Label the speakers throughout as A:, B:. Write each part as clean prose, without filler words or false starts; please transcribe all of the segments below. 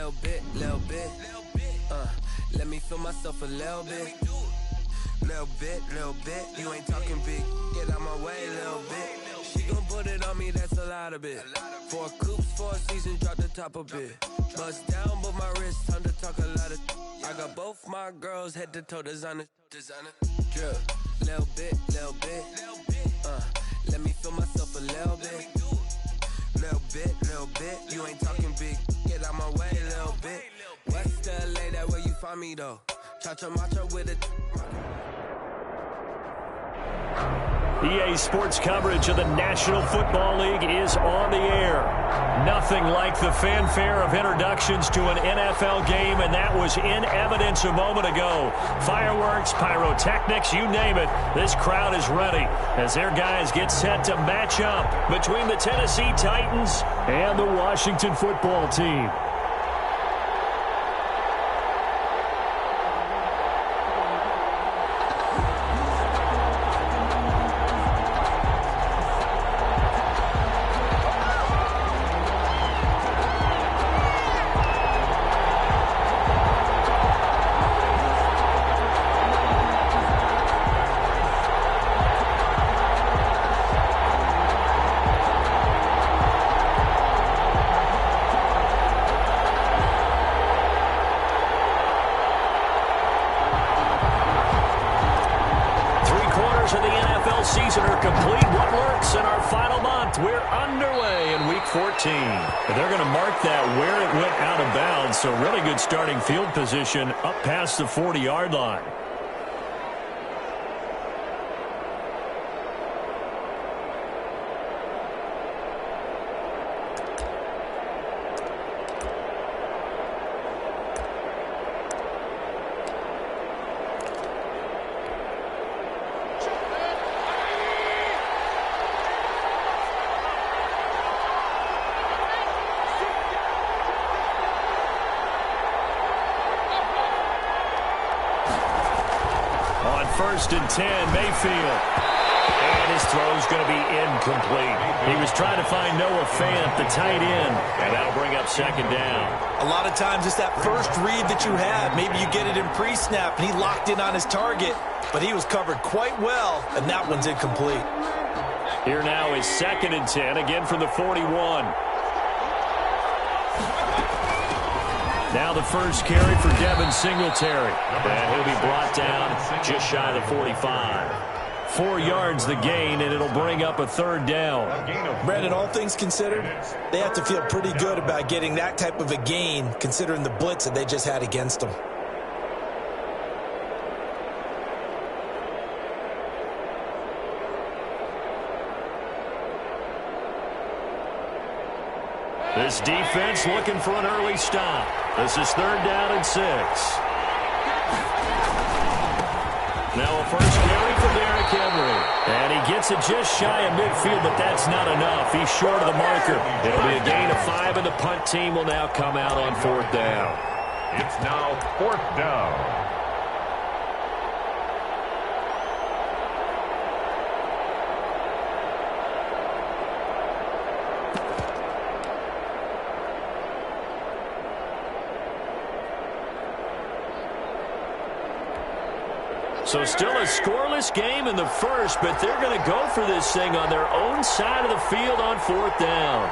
A: Little bit. Let me feel myself a little bit. Little bit. You ain't talking big. Get out my way, little bit. She gon' put it on me, that's a lot of it. 4 coops, 4 seasons, drop the top a bit. Bust down, but my wrist, time to talk a lot of. I got both my girls head to toe designer. Drip. Little bit. Let me feel myself a little bit. Little bit. You ain't talking big. Get out my way, little bit. West LA, that where you find me though. Cha-cha matcha with it.
B: EA Sports coverage of the National Football League is on the air. Nothing like the fanfare of introductions to an NFL game, and that was in evidence a moment ago. Fireworks, pyrotechnics, you name it. This crowd is ready as their guys get set to match up between the Tennessee Titans and the Washington Football Team.
C: Season are complete. What works in our final month? We're underway in Week 14.
B: But they're going to mark that where it went out of bounds, so really good starting field position up past the 40-yard line. First and 10, Mayfield. And his throw's going to be incomplete. He was trying to find Noah Fant, the tight end, and that'll bring up second down.
D: A lot of times it's that first read that you have. Maybe you get it in pre-snap, and he locked in on his target, but he was covered quite well, and that one's incomplete.
B: Here now is second and 10, again from the 41. Now the first carry for Devin Singletary. And he'll be brought down just shy of the 45. 4 yards the gain, and it'll bring up a third down.
D: Brandon, all things considered, they have to feel pretty good about getting that type of a gain, considering the blitz that they just had against them.
B: This defense looking for an early stop. This is third down and 6. Now a first carry for Derrick Henry. And he gets it just shy of midfield, but that's not enough. He's short of the marker. It'll be a gain of 5, and the punt team will now come out on 4th down.
E: It's now 4th down.
B: So still a scoreless game in the first, but they're going to go for this thing on their own side of the field on 4th down.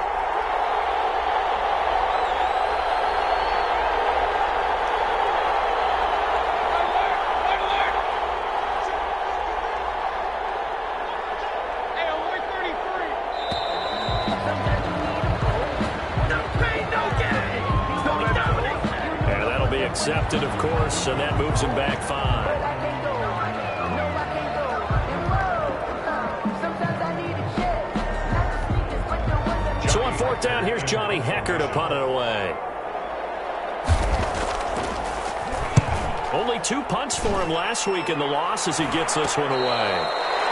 B: And that'll be accepted, of course, and that moves him back 5. So on 4th down, here's Johnny Hecker to punt it away. Only 2 punts for him last week in the loss as he gets this one away.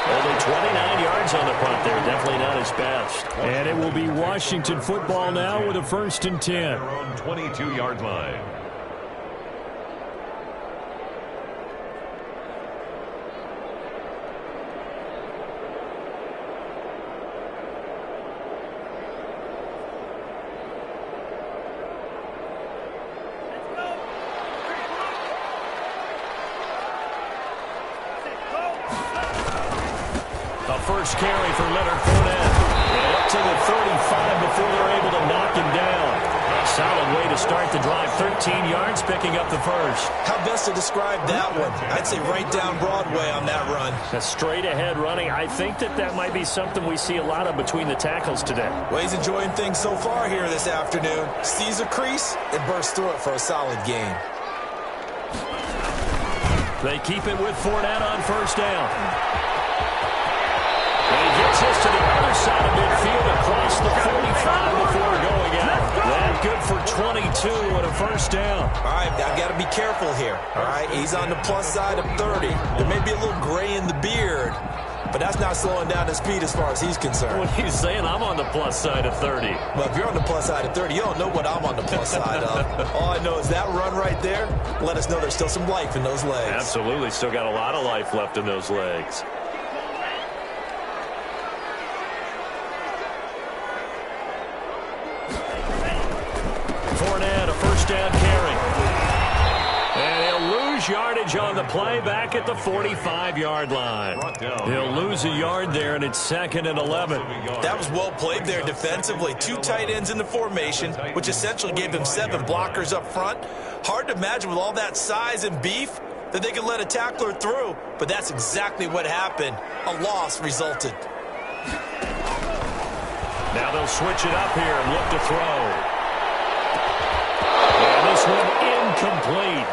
B: Only 29 yards on the punt there. Definitely not his best.
C: And it will be Washington football now with a 1st and 10.
E: Their own 22-yard line.
B: first carry for Leonard Fournette. And up to the 35 before they're able to knock him down. A solid way to start the drive. 13 yards, picking up the first.
D: How best to describe that one? I'd say right down Broadway on that run.
B: A straight-ahead running. I think that might be something we see a lot of between the tackles today.
D: Well, he's enjoying things so far here this afternoon. Sees a crease and bursts through it for a solid gain.
B: They keep it with Fournette on first down. And he gets this to the other side of midfield across the 45 before going out. That good for 22 and a first down.
D: All right, I've got to be careful here. All right, he's on the plus side of 30. There may be a little gray in the beard, but that's not slowing down his speed as far as he's concerned.
B: What he's saying, I'm on the plus side of 30.
D: Well, if you're on the plus side of 30, you don't know what I'm on the plus side of. All I know is that run right there let us know there's still some life in those legs.
B: Absolutely, still got a lot of life left in those legs. Fournette, a first down carry. And he'll lose yardage on the play back at the 45-yard line. He'll lose a yard there, and it's 2nd and 11.
D: That was well played there defensively. 2 tight ends in the formation, which essentially gave him 7 blockers up front. Hard to imagine with all that size and beef that they could let a tackler through, but that's exactly what happened. A loss resulted.
B: Now they'll switch it up here and look to throw. And this one incomplete.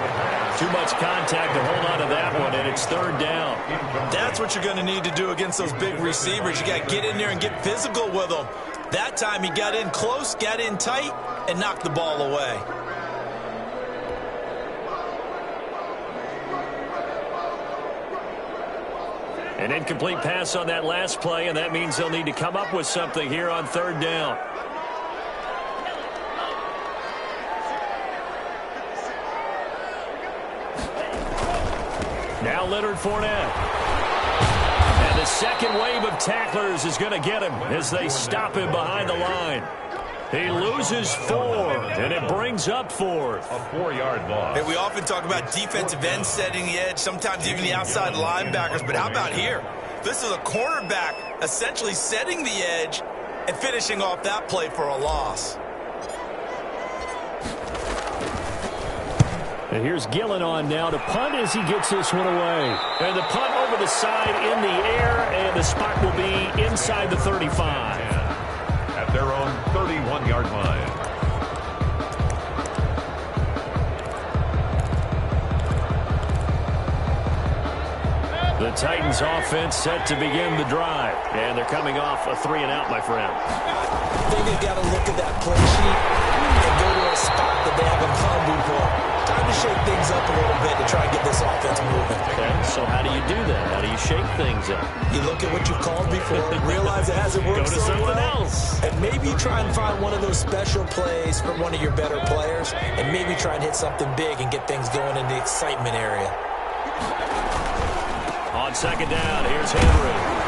B: Too much contact to hold on to that one, and it's 3rd down.
D: That's what you're going to need to do against those big receivers. You got to get in there and get physical with them. That time he got in close, got in tight, and knocked the ball away.
B: An incomplete pass on that last play, and that means they'll need to come up with something here on 3rd down. Now Leonard Fournette. And the second wave of tacklers is going to get him as they stop him behind the line. He loses 4, and it brings up 4th.
E: A 4-yard loss.
D: Hey, we often talk about defensive ends setting the edge, sometimes even the outside linebackers, but how about here? This is a cornerback essentially setting the edge and finishing off that play for a loss.
B: And here's Gillen on now to punt as he gets this one away. And the punt over the side in the air, and the spot will be inside the 35.
E: At their own 31-yard line.
B: The Titans offense set to begin the drive. And they're coming off a 3-and-out, my friend.
D: I think they've got to look at that play sheet and go to a spot that they haven't found before. Time to shake things up a little bit to try and get this offense moving.
B: Okay, so how do you do that? How do you shake things up?
D: You look at what you've called before, realize it hasn't worked
B: Go to
D: so
B: something
D: well,
B: else.
D: and maybe try and find one of those special plays from one of your better players, and maybe try and hit something big and get things going in the excitement area.
B: On 2nd down, here's Henry.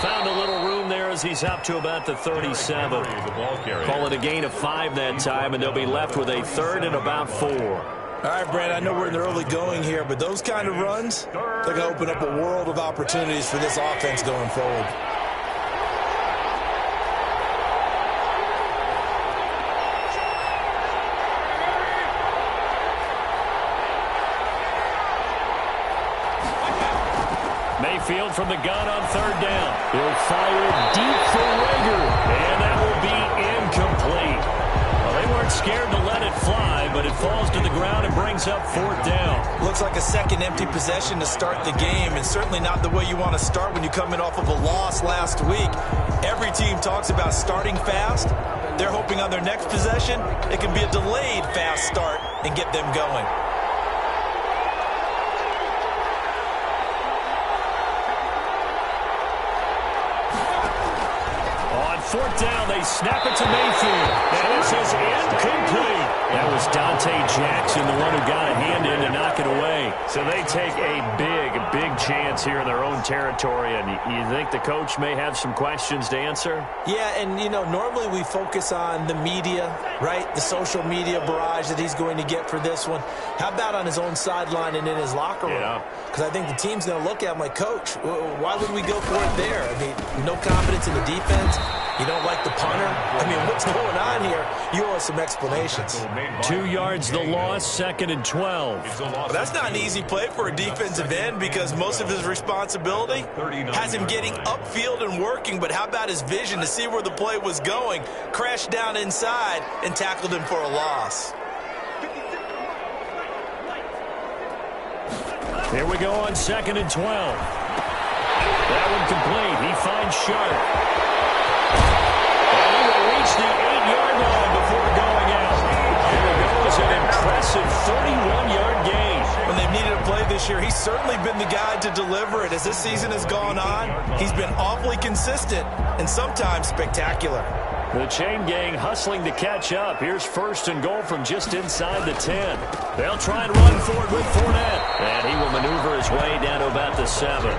B: Found a little room there as he's up to about the 37. Call it a gain of 5 that time, and they'll be left with a 3rd and about 4.
D: All right, Brad, I know we're in the early going here, but those kind of runs, they're going to open up a world of opportunities for this offense going forward.
B: Mayfield from the gun on 3rd down. He'll fire deep for Rager, and that will be incomplete. Well, they weren't scared to let it fly, but it falls to the ground and brings up 4th down.
D: Looks like a second empty possession to start the game, and certainly not the way you want to start when you come in off of a loss last week. Every team talks about starting fast. They're hoping on their next possession it can be a delayed fast start and get them going.
B: On 4th down, they snap it to Mayfield. And this is incomplete. That was Dante Jackson, the one who got a hand in to knock it away. So they take a big chance here in their own territory, and you think the coach may have some questions to answer?
D: Yeah, and, you know, normally we focus on the media, right, the social media barrage that he's going to get for this one. How about on his own sideline and in his locker room? Because I think the team's going to look at him like, Coach, why would we go for it there? I mean, no confidence in the defense. You don't like the punter? I mean, what's going on here? You owe us some explanations.
B: 2 yards the loss, 2nd and 12.
D: Well, that's not an easy play for a defensive end because most of his responsibility has him getting upfield and working, but how about his vision to see where the play was going, crashed down inside, and tackled him for a loss.
B: Here we go on 2nd and 12. That one complete. He finds Sharp. And he will reach the 8-yard line before going out. Here goes an impressive 31-yard gain.
D: When they've needed a play this year, he's certainly been the guy to deliver it. As this season has gone on, he's been awfully consistent and sometimes spectacular.
B: The chain gang hustling to catch up. Here's 1st and goal from just inside the 10. They'll try and run for it with Fournette. And he will maneuver his way down to about the 7.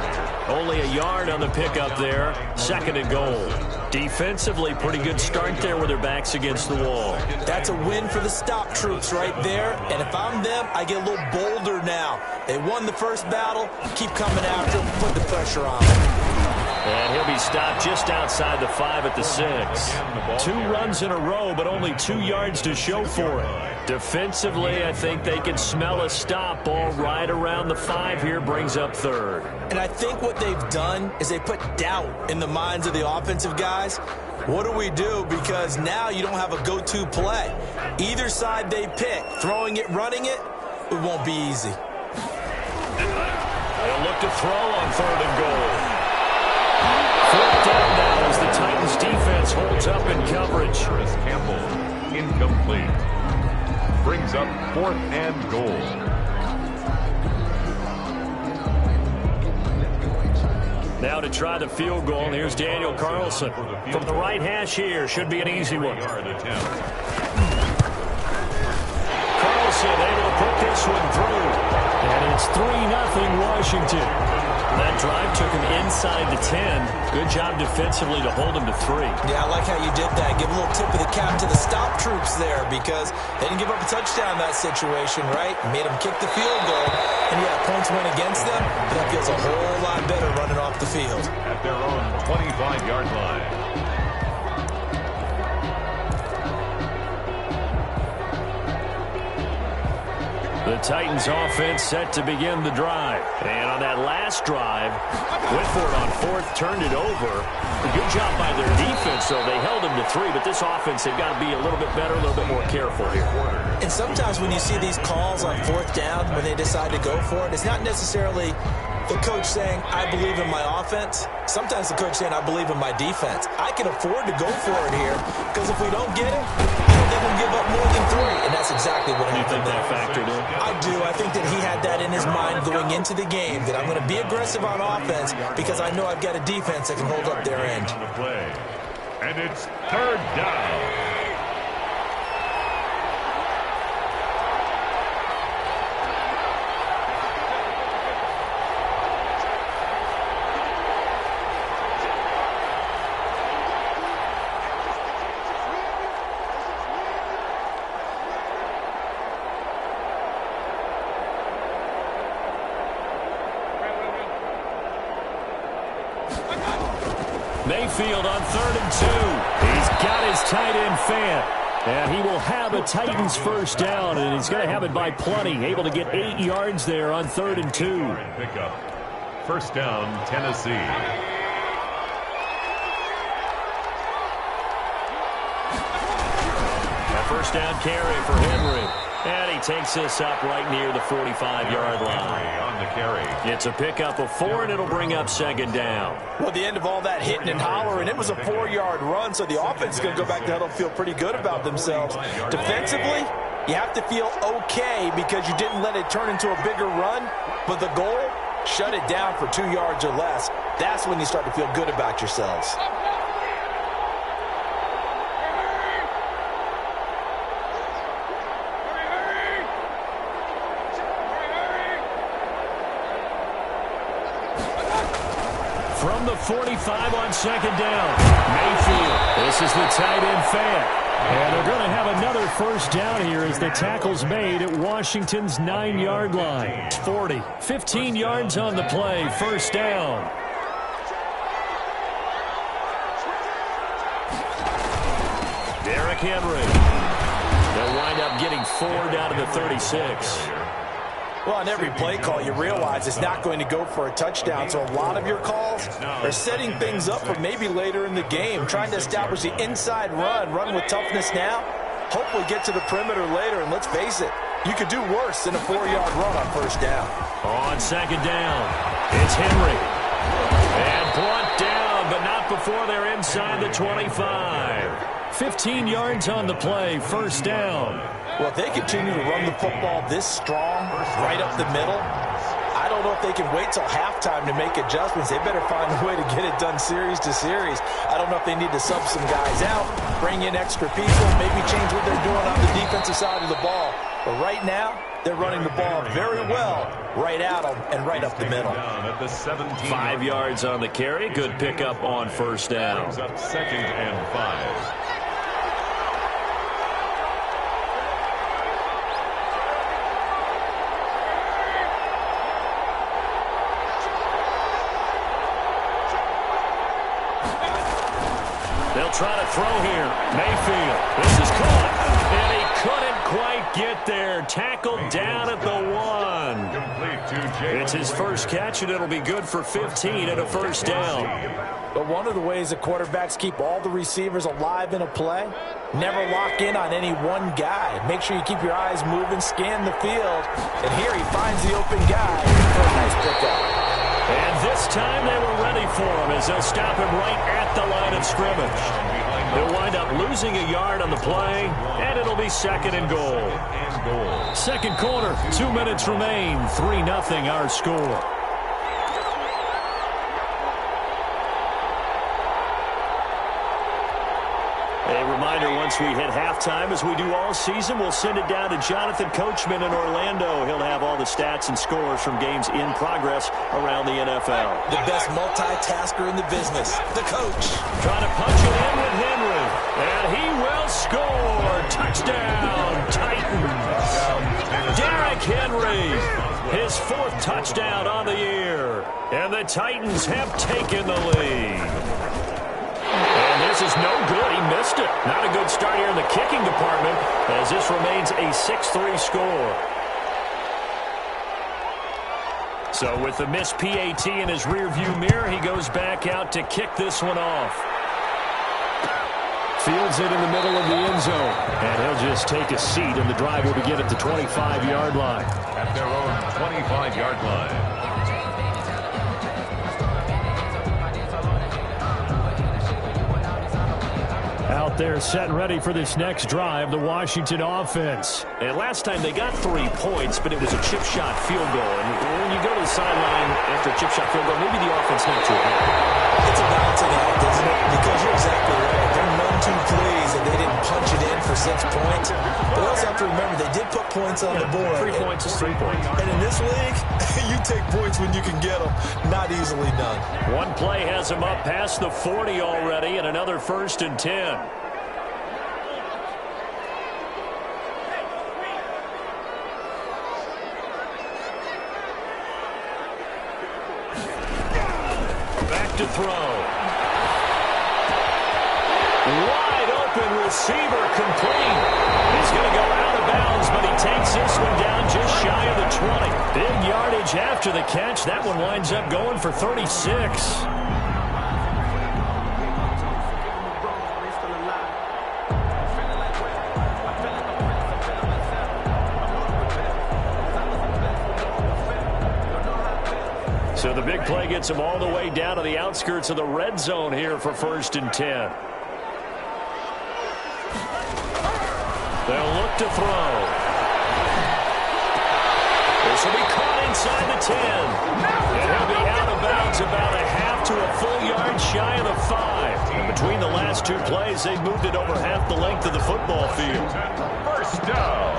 B: Only a yard on the pickup there. 2nd and goal. Defensively, pretty good start there with their backs against the wall.
D: That's a win for the stop troops right there. And if I'm them, I get a little bolder now. They won the first battle. Keep coming after them. Put the pressure on them.
B: And he'll be stopped just outside the 5 at the 6. 2 runs in a row, but only 2 yards to show for it. Defensively, I think they can smell a stop. Ball right around the 5 here, brings up 3rd.
D: And I think what they've done is they put doubt in the minds of the offensive guys. What do we do? Because now you don't have a go-to play. Either side they pick, throwing it, running it, it won't be easy.
B: They'll look to throw on 3rd and goal. 4th down now as the Titans defense holds up in coverage.
E: Chris Campbell, incomplete. Brings up 4th and goal.
B: Now to try the field goal, and here's Daniel Carlson. From the right hash here, should be an easy one. Carlson able to put this one through. And it's 3-0 Washington. That drive took him inside the 10. Good job defensively to hold him to 3.
D: Yeah, I like how you did that. Give a little tip of the cap to the stop troops there because they didn't give up a touchdown in that situation, right? Made them kick the field goal. And yeah, points went against them, but that feels a whole lot better running off the field.
E: At their own 25-yard line.
B: The Titans offense set to begin the drive. And on that last drive, went for it on 4th, turned it over. A good job by their defense, though. They held them to 3, but this offense, they've got to be a little bit better, a little bit more careful here.
D: And sometimes when you see these calls on 4th down, when they decide to go for it, it's not necessarily the coach saying, I believe in my offense. Sometimes the coach saying, I believe in my defense. I can afford to go for it here because if we don't get it, I don't think we'll give up more than 3. And that's exactly what happened there.
B: That factored in?
D: I do. I think that he had that in his mind going into the game, that I'm going to be aggressive on offense because I know I've got a defense that can hold up their end.
E: And it's 3rd down.
B: Mayfield on 3rd and 2. He's got his tight end fan. And he will have a Titans first down, and he's going to have it by plenty. Able to get 8 yards there on 3rd and 2.
E: Pickup. 1st down, Tennessee.
B: A 1st down carry for Henry. And he takes this up right near the 45-yard line.
E: On the carry.
B: It's a pickup of 4, and it'll bring up 2nd down.
D: Well, the end of all that hitting and hollering, it was a 4-yard run, so the offense is going to go back to huddle, feel pretty good about themselves. Defensively, you have to feel okay because you didn't let it turn into a bigger run, but the goal, shut it down for 2 yards or less. That's when you start to feel good about yourselves.
B: the 45 on second down. Mayfield. This is the tight end Fant. And they're going to have another first down here as the tackle's made at Washington's 9-yard line. 40. 15 yards on the play. First down. Derrick Henry. They'll wind up getting 4 down to the 36.
D: Well, on every play call, you realize it's not going to go for a touchdown. So a lot of your calls are setting things up for maybe later in the game, trying to establish the inside run with toughness now. Hopefully get to the perimeter later, and let's face it, you could do worse than a 4-yard run on first down.
B: On second down, it's Henry. And brought down, but not before they're inside the 25. 15 yards on the play, first down.
D: Well, if they continue to run the football this strong, right up the middle, I don't know if they can wait till halftime to make adjustments. They better find a way to get it done series to series. I don't know if they need to sub some guys out, bring in extra people, maybe change what they're doing on the defensive side of the ball. But right now, they're running the ball very well, right at them and right up the middle.
B: 5 yards on the carry. Good pickup on first down.
E: Second and 5.
B: They'll try to throw here. Mayfield. This is caught. And he couldn't quite get there. Tackled down at the 1. It's his first catch, and it'll be good for 15 and a first down.
D: But one of the ways that quarterbacks keep all the receivers alive in a play, never lock in on any one guy. Make sure you keep your eyes moving, scan the field. And here he finds the open guy for a nice pickup.
B: And this time they were ready for him as they'll stop him right at the line of scrimmage. They'll wind up losing a yard on the play, and it'll be second and goal. Second quarter, 2 minutes remain, 3-0 our score. A reminder, once we hit halftime, as we do all season, we'll send it down to Jonathan Coachman in Orlando. He'll have all the stats and scores from games in progress around the NFL.
D: The best multitasker in the business, the coach.
B: Trying to punch it in with Henry. And he will score. Touchdown, Titans. Derrick Henry, his 4th touchdown on the year. And the Titans have taken the lead. And this is no good. He missed it. Not a good start here in the kicking department, as this remains a 6-3 score. So with the missed PAT in his rearview mirror, he goes back out to kick this one off. Fields it in the middle of the end zone. And he'll just take a seat, and the drive will begin at the 25-yard line.
E: At their own 25-yard line.
B: Out there set and ready for this next drive, the Washington offense. And last time they got 3 points, but it was a chip shot field goal. And when you go to the sideline after a chip shot field goal, maybe the offense not too happy.
D: It's a balancing act, isn't it? Because you're exactly right. They're none too pleased that they didn't punch it in for 6 points. But we also have to remember they did put points on the board.
B: 3 points is 3 points.
D: And in this league, you take points when you can get them. Not easily done.
B: One play has him up past the 40 already, and another 1st and 10. To throw. Wide open receiver complete. He's going to go out of bounds, but he takes this one down just shy of the 20. Big yardage after the catch. That one winds up going for 36. So the big play gets him all the way down to the outskirts of the red zone here for 1st and 10. They'll look to throw. This will be caught inside the 10. And he'll be out of bounds about a half to a full yard shy of the 5. And between the last 2 plays, they've moved it over half the length of the football field.
E: First down.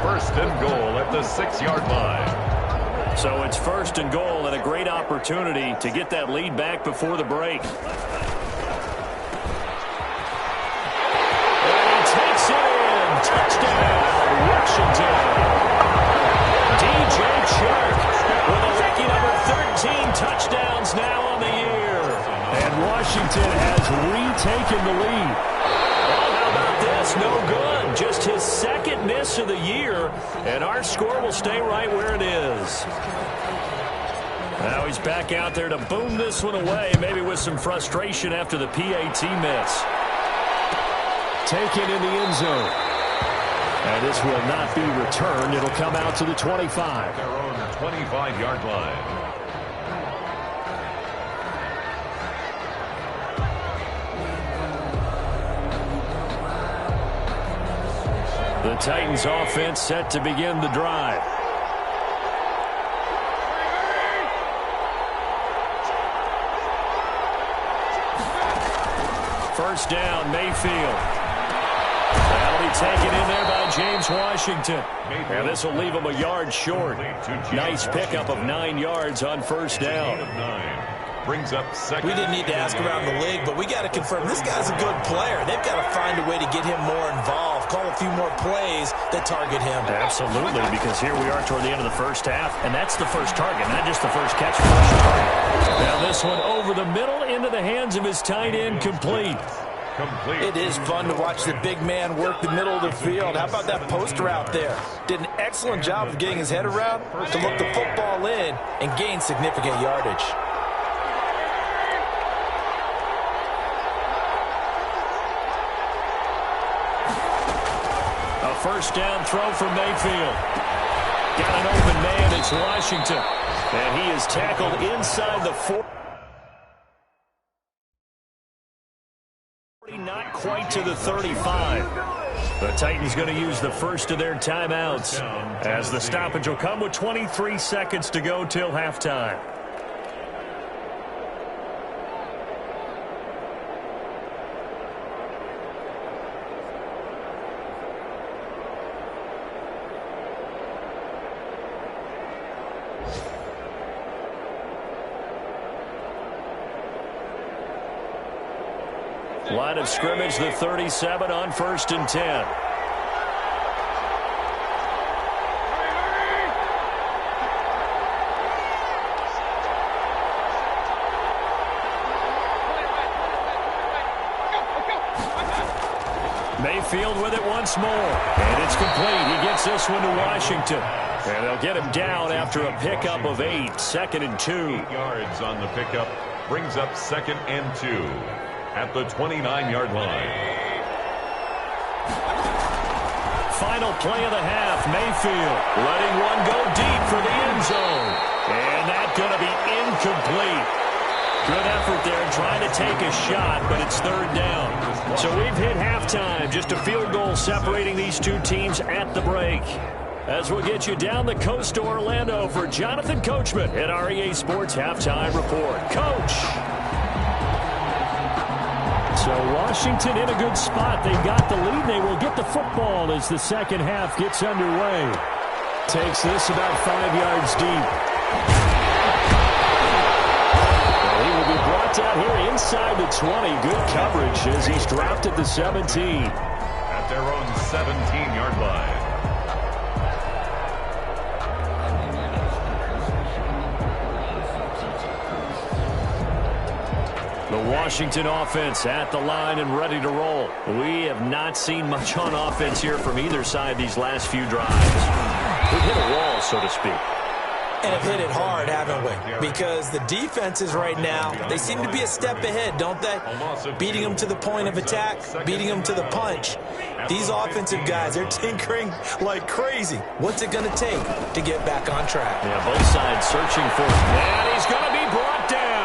E: 1st and goal at the 6-yard line.
B: So it's 1st and goal and a great opportunity to get that lead back before the break. And he takes it in. Touchdown, Washington. DJ Chark with a lucky number 13 touchdowns now on the year. And Washington has retaken the lead. Well, how about this? No good. Just his 2nd miss of the year, and our score will stay right where it is. Now he's back out there to boom this one away, maybe with some frustration after the PAT miss. Taken in the end zone. And this will not be returned. It'll come out to the 25.
E: Their own 25-yard line.
B: The Titans offense set to begin the drive. First down, Mayfield. That'll be taken in there by James Washington. And this will leave him a yard short. Nice pickup of 9 yards on first down.
E: Brings up second.
D: We didn't need to ask around the league, but we got to confirm this guy's a good player. They've got to find a way to get him more involved, call a few more plays that target him.
B: Absolutely, because here we are toward the end of the first half, and that's the first target, not just the first catch, first target. Now this one over the middle into the hands of his tight end, complete.
D: It is fun to watch the big man work the middle of the field. How about that poster out there? Did an excellent job of getting his head around to look the football in and gain significant yardage.
B: A first down throw from Mayfield. Got an open man, it's Washington. And he is tackled inside the 40. Not quite to the 35. The Titans going to use the first of their timeouts as the stoppage will come with 23 seconds to go till halftime. Line of scrimmage, the 37 on 1st and 10. Mayfield with it once more. And it's complete. He gets this one to Washington. And they'll get him down after a pickup of 8. 2nd and 2.
E: 8 yards on the pickup. Brings up 2nd and 2. At the 29-yard line.
B: Final play of the half, Mayfield letting one go deep for the end zone. And that's going to be incomplete. Good effort there trying to take a shot, but it's 3rd down. So we've hit halftime, just a field goal separating these two teams at the break. As we'll get you down the coast to Orlando for Jonathan Coachman at our EA Sports Halftime Report. Coach! So Washington in a good spot. They've got the lead. They will get the football as the second half gets underway. Takes this about 5 yards deep. Well, he will be brought down here inside the 20. Good coverage as he's dropped at the 17.
E: At their own 17-yard line.
B: The Washington offense at the line and ready to roll. We have not seen much on offense here from either side these last few drives. We've hit a wall, so to speak.
D: And have hit it hard, haven't we? Because the defenses right now, they seem to be a step ahead, don't they? Beating them to the point of attack, beating them to the punch. These offensive guys, they're tinkering like crazy. What's it going to take to get back on track?
B: Yeah, both sides searching for it. And he's going to be brought down.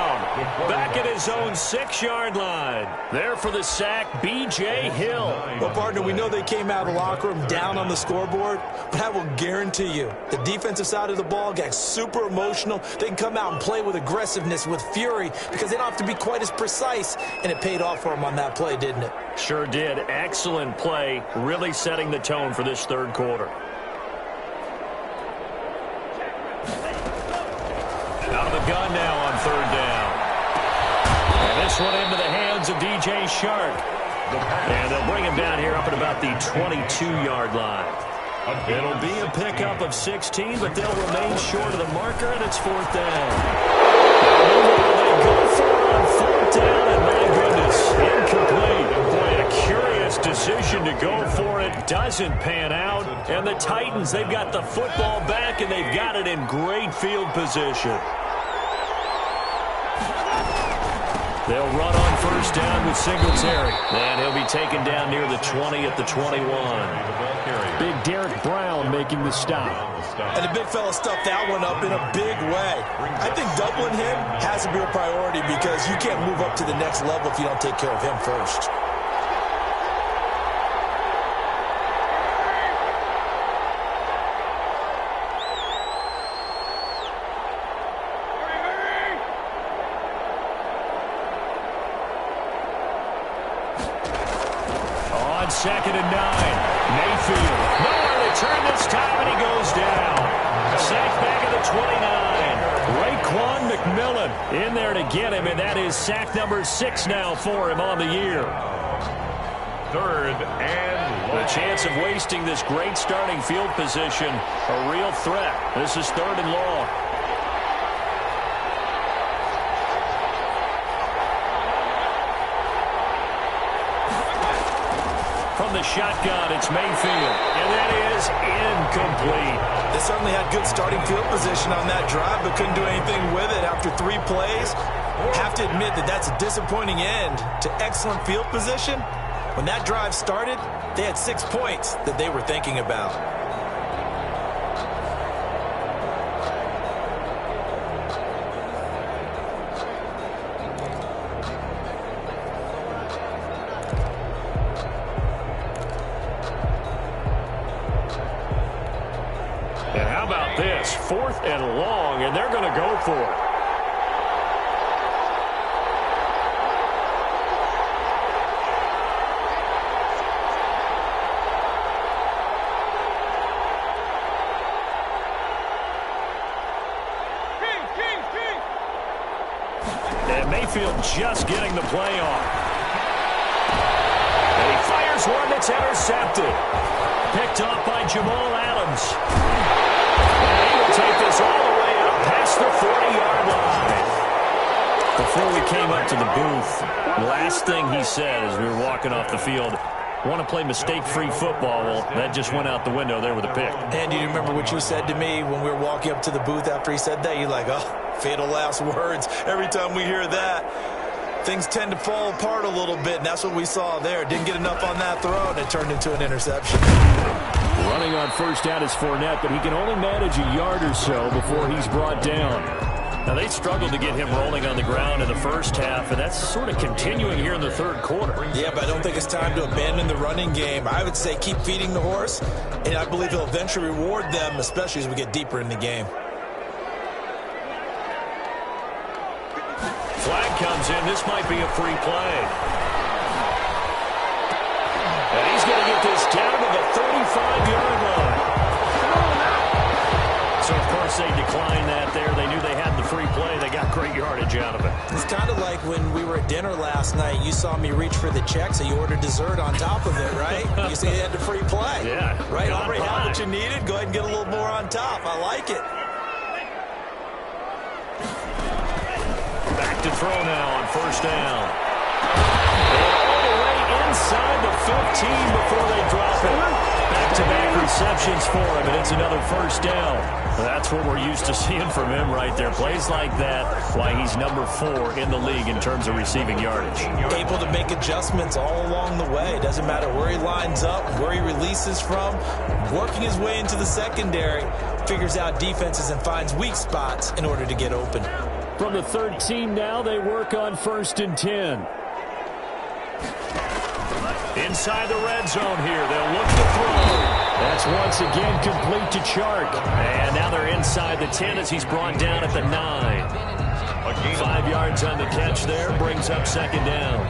B: Back at his own 6-yard line. There for the sack, B.J. Hill.
D: Well, partner, we know they came out of the locker room down on the scoreboard, but I will guarantee you the defensive side of the ball got super emotional. They can come out and play with aggressiveness, with fury, because they don't have to be quite as precise, and it paid off for them on that play, didn't it?
B: Sure did. Excellent play, really setting the tone for this 3rd quarter. gun now on third down. And this one into the hands of DJ Shark. And they'll bring him down here up at about the 22-yard line. It'll be a pickup of 16, but they'll remain short of the marker, and it's fourth down. They go for it on fourth down, and my goodness, incomplete. Boy, a curious decision to go for it. Doesn't pan out. And the Titans, they've got the football back, and they've got it in great field position. They'll run on first down with Singletary. And he'll be taken down near the 20 at the 21. Big Derek Brown making the stop.
D: And the big fella stuffed that one up in a big way. I think doubling him has to be a priority because you can't move up to the next level if you don't take care of him first.
B: Second and 9. Mayfield. Nowhere to turn this time, and he goes down. Sacked back at the 29. Raekwon McMillan in there to get him, and that is sack number 6 now for him on the year.
E: Third and long.
B: The chance of wasting this great starting field position, a real threat. This is third and long. From the shotgun, it's Mayfield, and that is incomplete.
D: They certainly had good starting field position on that drive, but couldn't do anything with it after 3 plays. Have to admit that that's a disappointing end to excellent field position. When that drive started, they had 6 points that they were thinking about.
B: And how about this? 4th and long, and they're going to go for it. And Mayfield just getting the play on. And he fires one that's intercepted. Picked off by Jamal Adams. And he will take this all the way up past the 40-yard line. Before we came up to the booth, the last thing he said as we were walking off the field, want to play mistake-free football. Well, that just went out the window there with a pick.
D: And do you remember what you said to me when we were walking up to the booth after he said that? You're like, oh, fatal last words. Every time we hear that, things tend to fall apart a little bit, and that's what we saw there. Didn't get enough on that throw, and it turned into an interception.
B: Running on first down is Fournette, but he can only manage a yard or so before he's brought down. Now, they struggled to get him rolling on the ground in the first half, and that's sort of continuing here in the third quarter.
D: Yeah, but I don't think it's time to abandon the running game. I would say keep feeding the horse, and I believe he'll eventually reward them, especially as we get deeper in the game.
B: Flag comes in. This might be a free play. And he's going to get this down to the 35-yard line. So, of course, they declined that there. They knew they had the free play. They got great yardage out of it.
D: It's kind of like when we were at dinner last night. You saw me reach for the check, so you ordered dessert on top of it, right? You see they had the free play.
B: Yeah.
D: Right? Already had what you needed. Go ahead and get a little more on top. I like it.
B: Back to throw now on first down. All the way inside the 15 before they drop it. Back-to-back receptions for him, and it's another first down. That's what we're used to seeing from him right there. Plays like that, why he's number 4 in the league in terms of receiving yardage.
D: Able to make adjustments all along the way. Doesn't matter where he lines up, where he releases from. Working his way into the secondary, figures out defenses and finds weak spots in order to get open.
B: From the 13 now, they work on first and 10. Inside the red zone here, they'll look to throw. That's once again complete to Chark. And now they're inside the 10 as he's brought down at the 9. 5 yards on the catch there, brings up second down.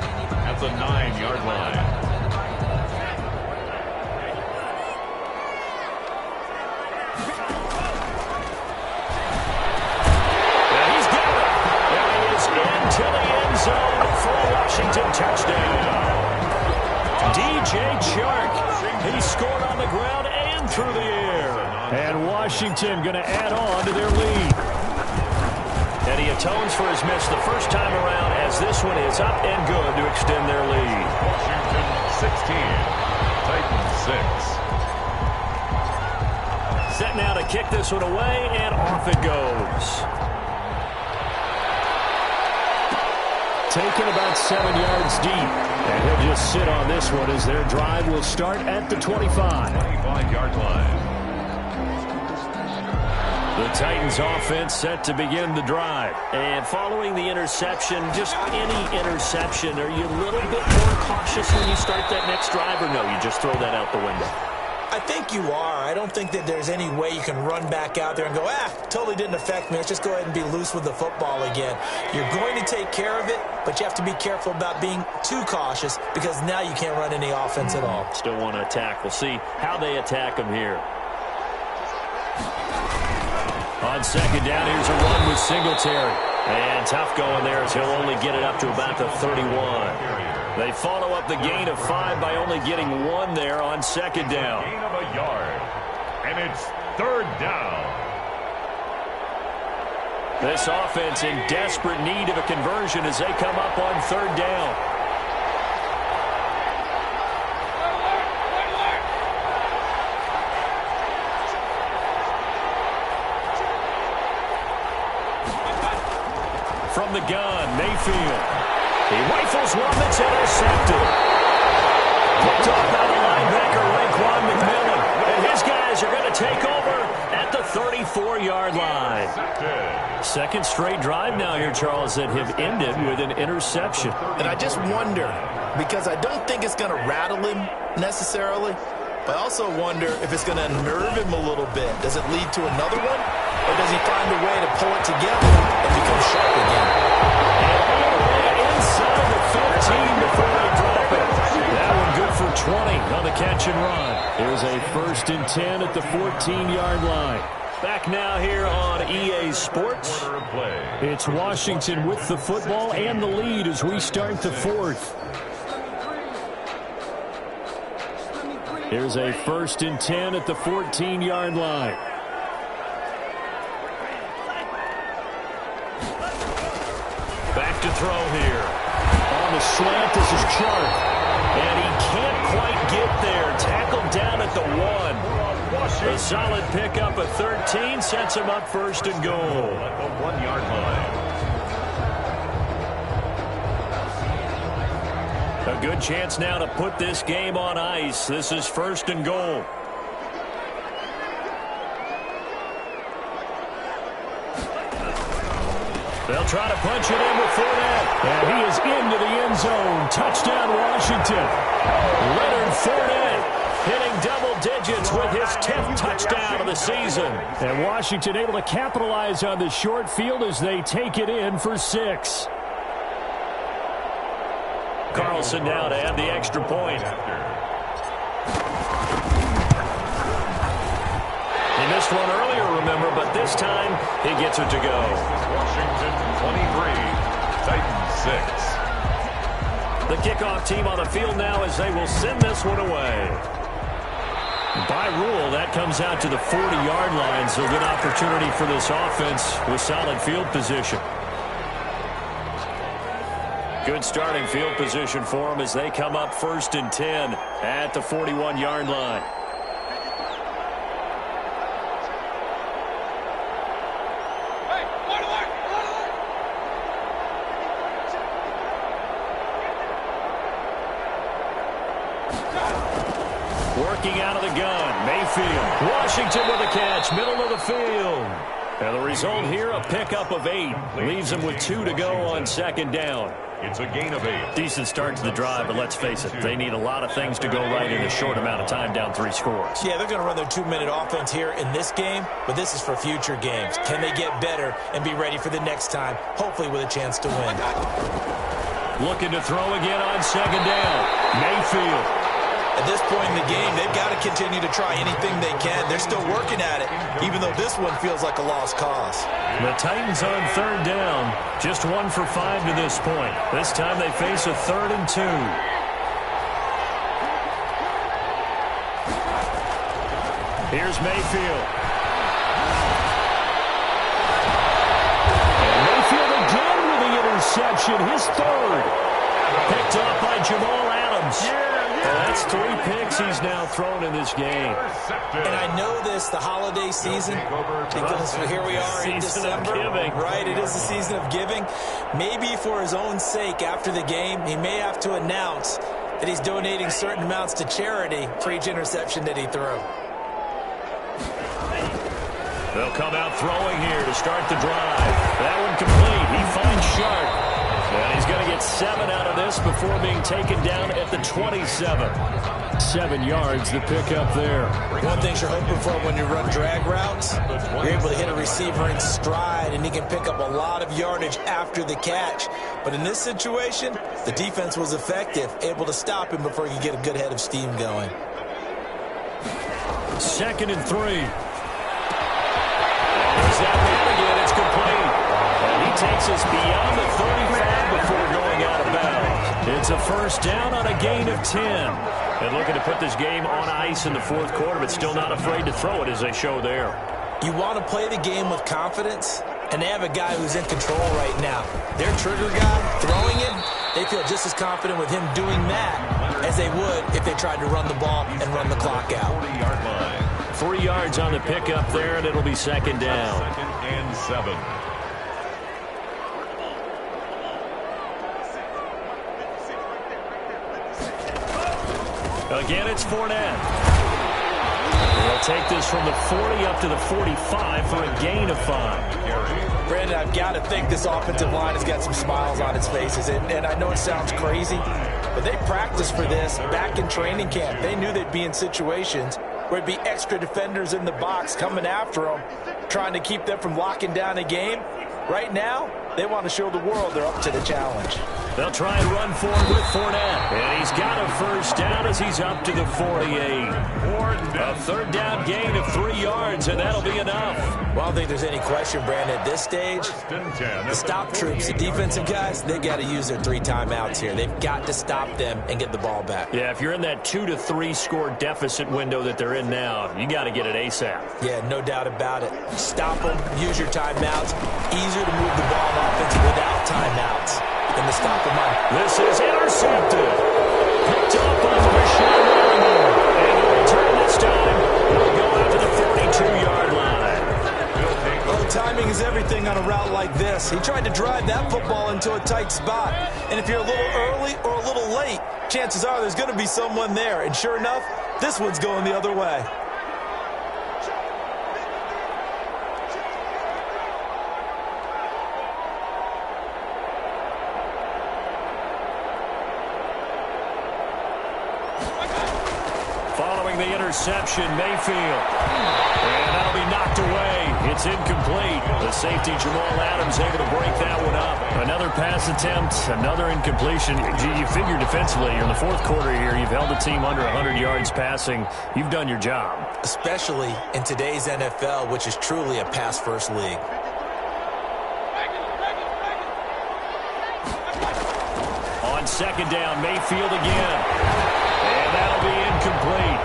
E: At the 9-yard line.
B: He's got scored on the ground and through the air. And Washington going to add on to their lead. And he atones for his miss the first time around as this one is up and good to extend their lead.
E: Washington 16, Titans 6.
B: Set now to kick this one away, and off it goes. Taken about 7 yards deep. And he'll just sit on this one as their drive will start at the 25.
E: 25-yard line.
B: The Titans offense set to begin the drive. And following the interception, just any interception, are you a little bit more cautious when you start that next drive, or no, you just throw that out the window?
D: I think you are. I don't think that there's any way you can run back out there and go, totally didn't affect me. Let's just go ahead and be loose with the football again. You're going to take care of it, but you have to be careful about being too cautious because now you can't run any offense at all.
B: Still want to attack. We'll see how they attack him here. On second down, here's a run with Singletary. And tough going there as he'll only get it up to about the 31. They follow up the gain of 5 by only getting 1 there on second down.
E: Gain of a yard. And it's third down.
B: This offense in desperate need of a conversion as they come up on third down. From the gun, Mayfield. He rifles one that's intercepted. Picked off by the linebacker, Raekwon McMillan. And his guys are going to take over at the 34-yard line. Second straight drive now here, Charles, that have ended with an interception.
D: And I just wonder, because I don't think it's going to rattle him necessarily, but I also wonder if it's going to unnerve him a little bit. Does it lead to another one? Or does he find a way to pull it together and become sharp again?
B: Inside the 15 before they drop it. That one good for 20 on the catch and run. Here's a 1st and 10 at the 14-yard line. Back now here on EA Sports. It's Washington with the football and the lead as we start the 4th. Here's a 1st and 10 at the 14-yard line. Back to throw here. On the slant, this is Chark. And he can't quite get there. Tackled down at the 1. A solid pickup at 13 sets him up 1st and goal.
E: At the 1-yard line.
B: A good chance now to put this game on ice. This is 1st and goal. They'll try to punch it in with Fournette. And he is into the end zone. Touchdown, Washington. Leonard Fournette hitting double digits with his 10th touchdown of the season. And Washington able to capitalize on the short field as they take it in for 6. Carlson now to add the extra point. He missed one earlier, remember, but this time he gets it to go.
E: Washington 23, Titans 6.
B: The kickoff team on the field now as they will send this one away. By rule, that comes out to the 40-yard line, so a good opportunity for this offense with solid field position. Good starting field position for them as they come up 1st and 10 at the 41-yard line. Working out of the gun, Mayfield. Washington with a catch, middle of the field. And the result here, a pickup of 8. Leaves them with 2 to go on second down.
E: It's a gain of 8.
B: Decent start to the drive, but let's face it, they need a lot of things to go right in a short amount of time, down 3 scores.
D: Yeah, they're going to run their 2-minute offense here in this game, but this is for future games. Can they get better and be ready for the next time, hopefully with a chance to win?
B: Looking to throw again on second down. Mayfield.
D: At this point in the game, they've got to continue to try anything they can. They're still working at it, even though this one feels like a lost cause.
B: The Titans on third down, just 1 for 5 to this point. This time they face a 3rd and 2. Here's Mayfield. And Mayfield again with the interception, his third. Picked up by Jamal Adams. That's 3 picks he's now thrown in this game.
D: And I know this, the holiday season, because here we are in December. Right, it is the season of giving. Maybe for his own sake after the game, he may have to announce that he's donating certain amounts to charity for each interception that he threw.
B: They'll come out throwing here to start the drive. That one complete. He finds Sharp. And he's going to get 7 out of this before being taken down at the 27. 7 yards to pick up there.
D: One thing you're hoping for when you run drag routes, you're able to hit a receiver in stride, and he can pick up a lot of yardage after the catch. But in this situation, the defense was effective, able to stop him before he could get a good head of steam going.
B: 2nd and 3. There's that man again. It's complete. And he takes us beyond the 35 before going out of bounds. It's a first down on a gain of 10. And looking to put this game on ice in the 4th quarter, but still not afraid to throw it as they show there.
D: You want to play the game with confidence, and they have a guy who's in control right now. Their trigger guy, throwing it, they feel just as confident with him doing that as they would if they tried to run the ball and run the clock out.
E: 40-yard line.
B: 3 yards on the pickup there, and it'll be 2nd down.
E: 2nd and 7.
B: Again, it's Fournette. They'll take this from the 40 up to the 45 for a gain of 5.
D: Brandon, I've got to think this offensive line has got some smiles on its faces. And I know it sounds crazy, but they practiced for this back in training camp. They knew they'd be in situations where it'd be extra defenders in the box coming after them, trying to keep them from locking down a game. Right now, they want to show the world they're up to the challenge.
B: They'll try and run forward with Fournette. And he's got a first down as he's up to the 48. A 3rd down gain of 3 yards, and that'll be enough.
D: Well, I don't think there's any question, Brandon, at this stage, the stop troops, the defensive guys, they got to use their 3 timeouts here. They've got to stop them and get the ball back.
B: Yeah, if you're in that 2 to 3 score deficit window that they're in now, you got to get it ASAP.
D: Yeah, no doubt about it. Stop them, use your timeouts. Easier to move the ball on offense without timeouts than to stop them on.
B: This is intercepted. Picked up on Rashawn Lattimore. And the return this time will go out to the 42-yard line.
D: Well, timing is everything on a route like this. He tried to drive that football into a tight spot. And if you're a little early or a little late, chances are there's going to be someone there. And sure enough, this one's going the other way.
B: Following the interception, Mayfield. And that'll be knocked away. It's incomplete. The safety, Jamal Adams, able to break that one up. Another pass attempt, another incompletion. You figure defensively, you're in the 4th quarter here. You've held the team under 100 yards passing. You've done your job.
D: Especially in today's NFL, which is truly a pass-first league.
B: On 2nd down, Mayfield again. And that'll be incomplete.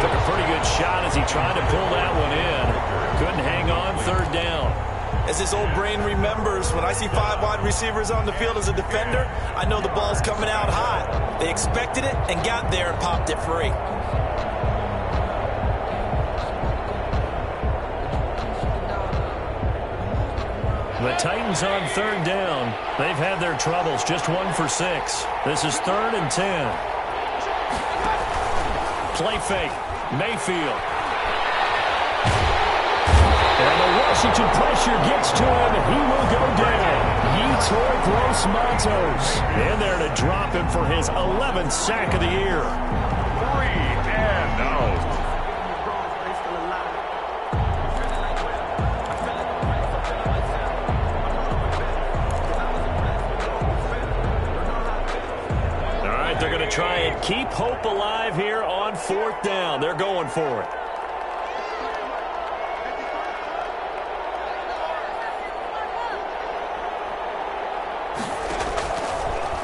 B: Took a pretty good shot as he tried to pull that one in. Couldn't hang on. 3rd down.
D: As his old brain remembers, when I see 5 wide receivers on the field as a defender, I know the ball's coming out hot. They expected it and got there and popped it free.
B: The Titans on 3rd down. They've had their troubles. Just 1 for 6. This is 3rd and 10. Play fake. Mayfield. And the Washington pressure gets to him. He will go down. Yetur Gross-Matos in there to drop him for his 11th sack of the year.
E: 3 and out.
B: They're going to try and keep hope alive here on 4th down. They're going for it.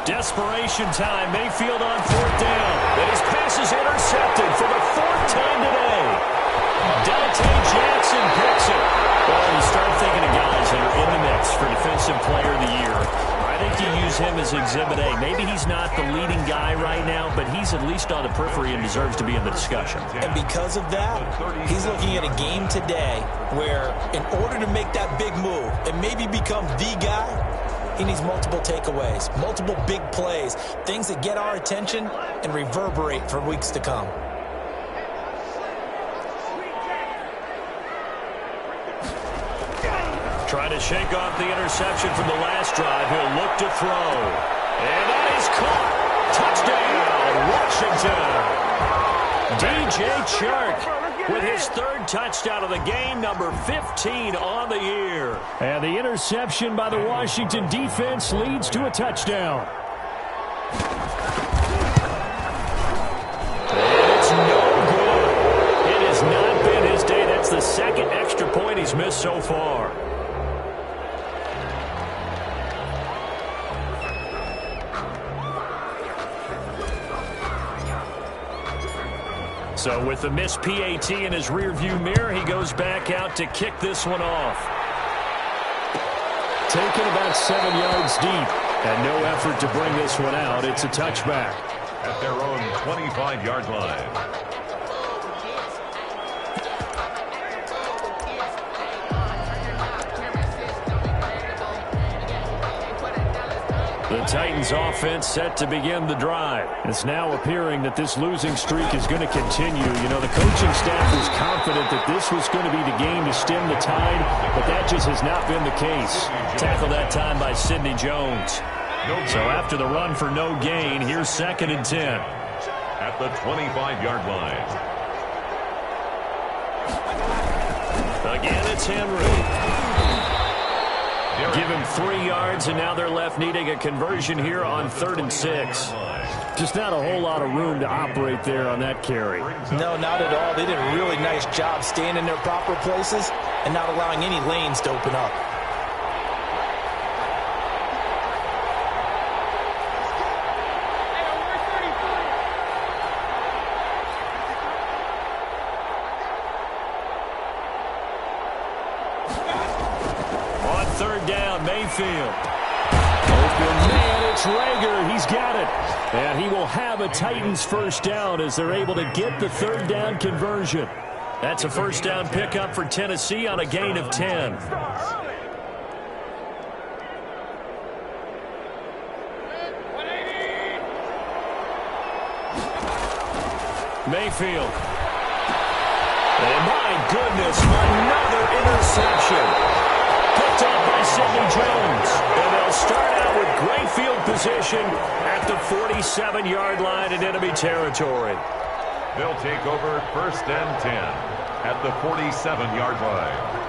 B: Desperation time. Mayfield on 4th down. And his pass is intercepted for the 4th time today. at least on the periphery and deserves to be in the discussion.
D: And because of that, he's looking at a game today where in order to make that big move and maybe become the guy, he needs multiple takeaways, multiple big plays, things that get our attention and reverberate for weeks to come.
B: Trying to shake off the interception from the last drive. He'll look to throw. And that is caught. Touchdown, Washington. DJ Chark with his third touchdown of the game, number 15 on the year. And the interception by the Washington defense leads to a touchdown. And it's no good. It has not been his day. That's the second extra point he's missed so far. So with the missed PAT in his rearview mirror, he goes back out to kick this one off. Taken about 7 yards deep, and no effort to bring this one out. It's a touchback.
E: At their own 25-yard line.
B: The Titans offense set to begin the drive. It's now appearing that this losing streak is going to continue. You know, the coaching staff was confident that this was going to be the game to stem the tide, but that just has not been the case. Tackled that time by Sidney Jones. So after the run for no gain, here's 2nd and 10.
E: At the 25-yard line.
B: Again, it's Henry. Give him 3 yards, and now they're left needing a conversion here on 3rd and 6. Just not a whole lot of room to operate there on that carry.
D: No, not at all. They did a really nice job staying in their proper places and not allowing any lanes to open up.
B: Mayfield. Open man, it's Rager. He's got it. And he will have a Titans first down as they're able to get the 3rd down conversion. That's a first down pickup for Tennessee on a gain of 10. Mayfield. And my goodness, another interception. Picked up by Sidney Jones. And they'll start out with great field position at the 47-yard line in enemy territory.
E: They'll take over 1st and 10 at the 47-yard line.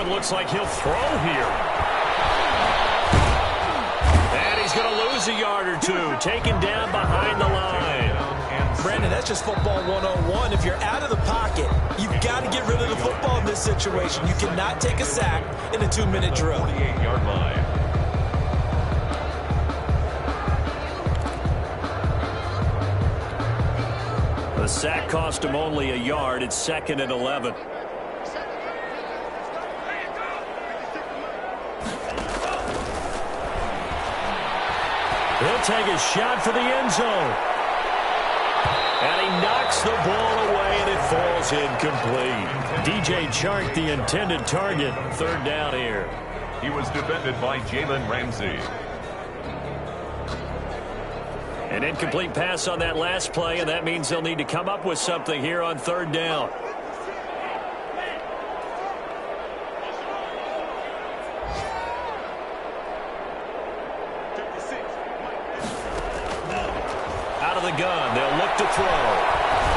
B: Looks like he'll throw here. And he's going to lose a yard or two. Taken down behind the line.
D: Brandon, that's just football 101. If you're out of the pocket, you've got to get rid of the football in this situation. You cannot take a sack in a 2-minute drill.
E: 48-yard line.
B: The sack cost him only a yard. It's 2nd and 11. He'll take a shot for the end zone. And he knocks the ball away, and it falls incomplete. DJ Chark, the intended target. 3rd down here.
E: He was defended by Jalen Ramsey.
B: An incomplete pass on that last play, and that means they'll need to come up with something here on 3rd down. Gun. They'll look to throw.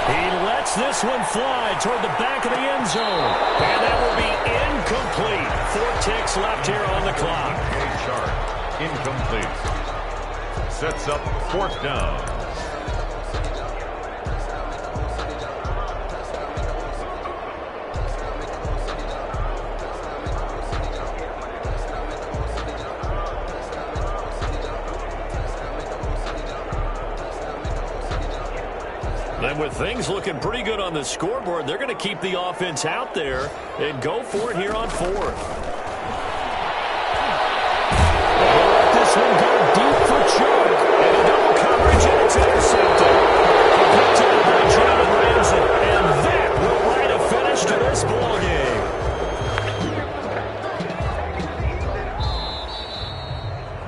B: He lets this one fly toward the back of the end zone. And that will be incomplete. 4 ticks left here on the clock.
E: Incomplete. Sets up 4th down.
B: And with things looking pretty good on the scoreboard, they're going to keep the offense out there and go for it here on fourth. They'll let this one go deep for Chuck. And a double coverage, and it's intercepted. Picked up by Jalen Ramsey. And that will write a finish to this ball game.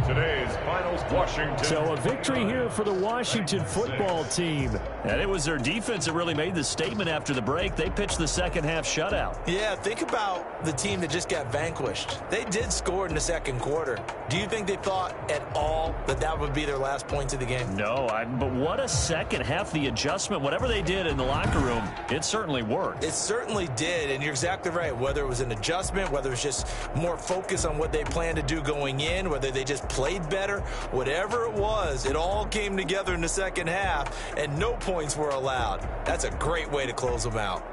E: Today's finals, Washington.
B: So a victory here for the Washington football team. And it was their defense that really made the statement after the break. They pitched the second half shutout.
D: Yeah, think about the team that just got vanquished. They did score in the second quarter. Do you think they thought at all that that would be their last points of the game?
B: No, but what a second half. The adjustment, whatever they did in the locker room, it certainly worked.
D: It certainly did, and you're exactly right. Whether it was an adjustment, whether it was just more focus on what they planned to do going in, whether they just played better, whatever it was, it all came together in the second half, and no points were allowed. That's a great way to close them out.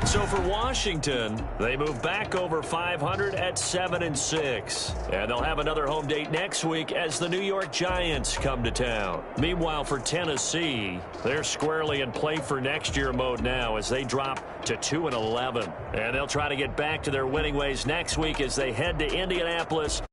B: So for Washington, they move back over 500 at 7-6. And they'll have another home date next week as the New York Giants come to town. Meanwhile, for Tennessee, they're squarely in play for next year mode now as they drop to 2-11. And they'll try to get back to their winning ways next week as they head to Indianapolis.